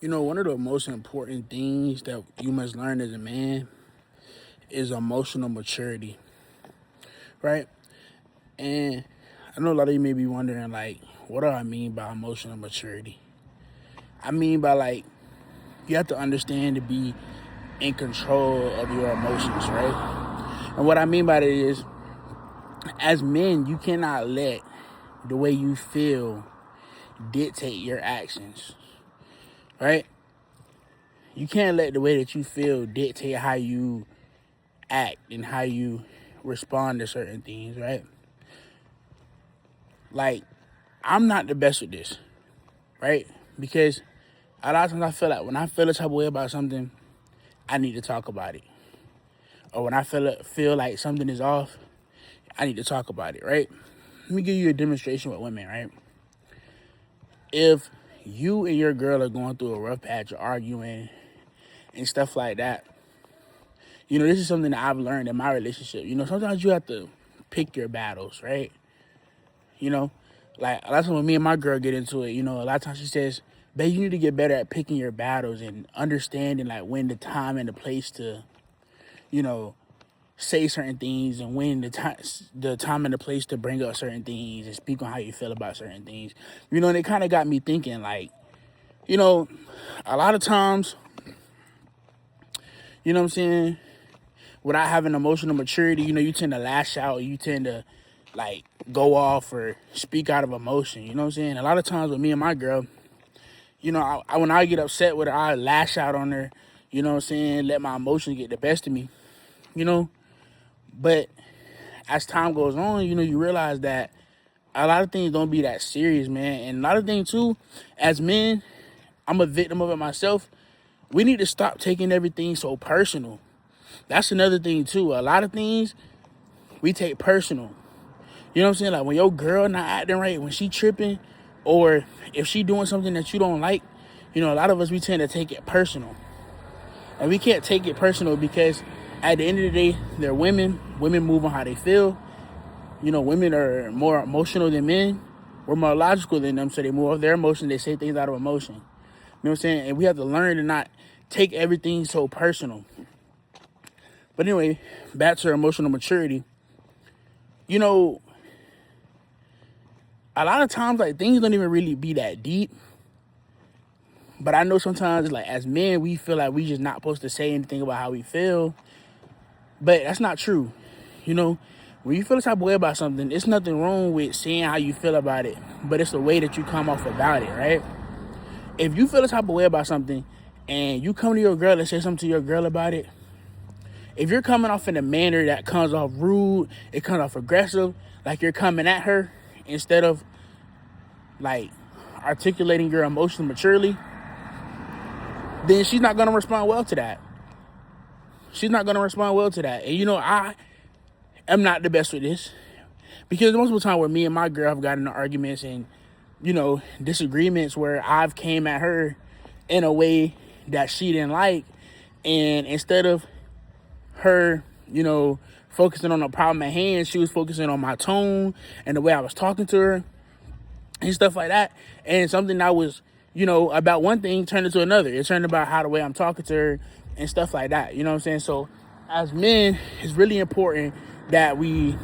One of the most important things that you must learn as a man is emotional maturity, right? And I know a lot of you may be wondering, like, what do I mean by emotional maturity? I mean by, like, you have to understand to be in control of your emotions, right? And what I mean by that is, as men, you cannot let the way you feel dictate your actions, right? You can't let the way that you feel dictate how you act and how you respond to certain things, right? Like, I'm not the best with this, right? Because a lot of times I feel like when I feel a type of way about something, I need to talk about it. Or when I feel like something is off, I need to talk about it, right? Let me give you a demonstration with women, right? If you and your girl are going through a rough patch or arguing and stuff like that, this is something that I've learned in my relationship. Sometimes you have to pick your battles, right? Like a lot of times when me and my girl get into it, a lot of times she says, babe, you need to get better at picking your battles and understanding like when the time and the place to, you know, say certain things and when the time and the place to bring up certain things and speak on how you feel about certain things. And it kind of got me thinking like, a lot of times, what I'm saying, without having emotional maturity, you tend to lash out, you tend to like go off or speak out of emotion. You know what I'm saying? A lot of times with me and my girl, when I get upset with her, I lash out on her, let my emotions get the best of me, you know. But as time goes on, you realize that a lot of things don't be that serious, man. And a lot of things too, as men, I'm a victim of it myself. We need to stop taking everything so personal. That's another thing too. A lot of things we take personal. You know what I'm saying? Like when your girl not acting right, when she tripping, or if she doing something that you don't like, a lot of us, we tend to take it personal. And we can't take it personal because at the end of the day, they're women. Women move on how they feel. Women are more emotional than men. We're more logical than them, so they move off their emotion. They say things out of emotion. You know what I'm saying? And we have to learn to not take everything so personal. But anyway, back to emotional maturity. A lot of times, like, things don't even really be that deep. But I know sometimes, like, as men, we feel like we just not supposed to say anything about how we feel. But that's not true. When you feel a type of way about something, it's nothing wrong with saying how you feel about it. But it's the way that you come off about it, right? If you feel a type of way about something and you come to your girl and say something to your girl about it, if you're coming off in a manner that comes off rude, it comes off aggressive, like you're coming at her instead of like articulating your emotions maturely, then she's not going to respond well to that. She's not going to respond well to that. And I am not the best with this because most of the time where me and my girl have gotten into arguments and, disagreements where I've came at her in a way that she didn't like. And instead of her, focusing on the problem at hand, she was focusing on my tone and the way I was talking to her and stuff like that. And something that was, about one thing turned into another. It turned about how the way I'm talking to her and stuff like that. You know what I'm saying? So as men, it's really important that we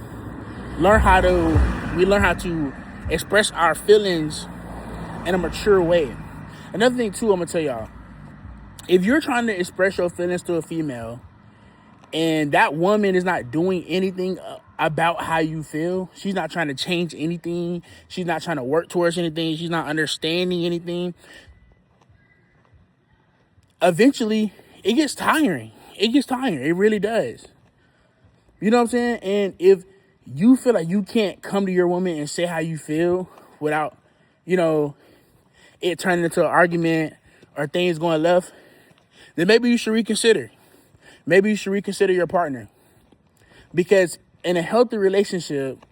learn how to express our feelings in a mature way. Another thing too, I'm gonna tell y'all, if you're trying to express your feelings to a female and that woman is not doing anything about how you feel, she's not trying to change anything, she's not trying to work towards anything, she's not understanding anything, eventually it gets tiring. It really does. You know what I'm saying? And if you feel like you can't come to your woman and say how you feel without, it turning into an argument or things going left, then maybe you should reconsider. Maybe you should reconsider your partner. Because in a healthy relationship,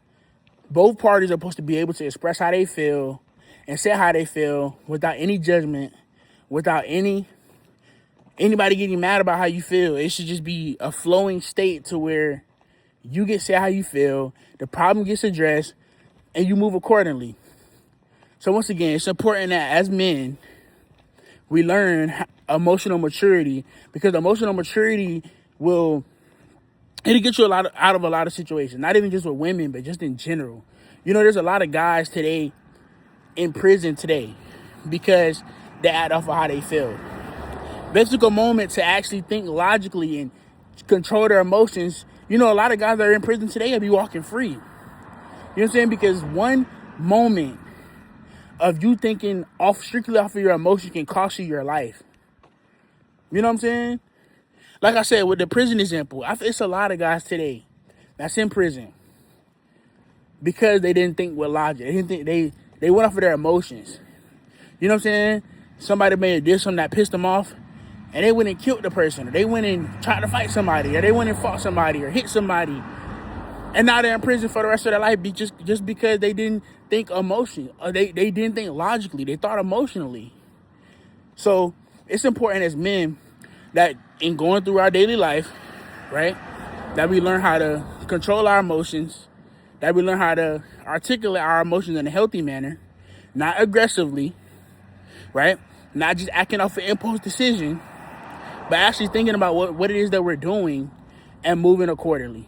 both parties are supposed to be able to express how they feel and say how they feel without any judgment, without anybody getting mad about how you feel. It should just be a flowing state to where you get to say how you feel, the problem gets addressed, and you move accordingly. So once again, it's important that as men, we learn emotional maturity, because emotional maturity will, it'll get you out of a lot of situations, not even just with women, but just in general. You know, there's a lot of guys today in prison today because they act off of how they feel. They took a moment to actually think logically and control their emotions. You know, a lot of guys that are in prison today will be walking free. You know what I'm saying? Because one moment of you thinking strictly off of your emotion can cost you your life. You know what I'm saying? Like I said, with the prison example, it's a lot of guys today that's in prison because they didn't think with logic. They didn't think, they went off of their emotions. You know what I'm saying? Somebody may have did something that pissed them off, and they went and killed the person, or they went and tried to fight somebody, or they went and fought somebody, or hit somebody, and now they're in prison for the rest of their life just because they didn't think emotion, or they didn't think logically, they thought emotionally. So it's important as men that in going through our daily life, right, that we learn how to control our emotions, that we learn how to articulate our emotions in a healthy manner, not aggressively, right, not just acting off an impulse decision, but actually thinking about what it is that we're doing and moving accordingly.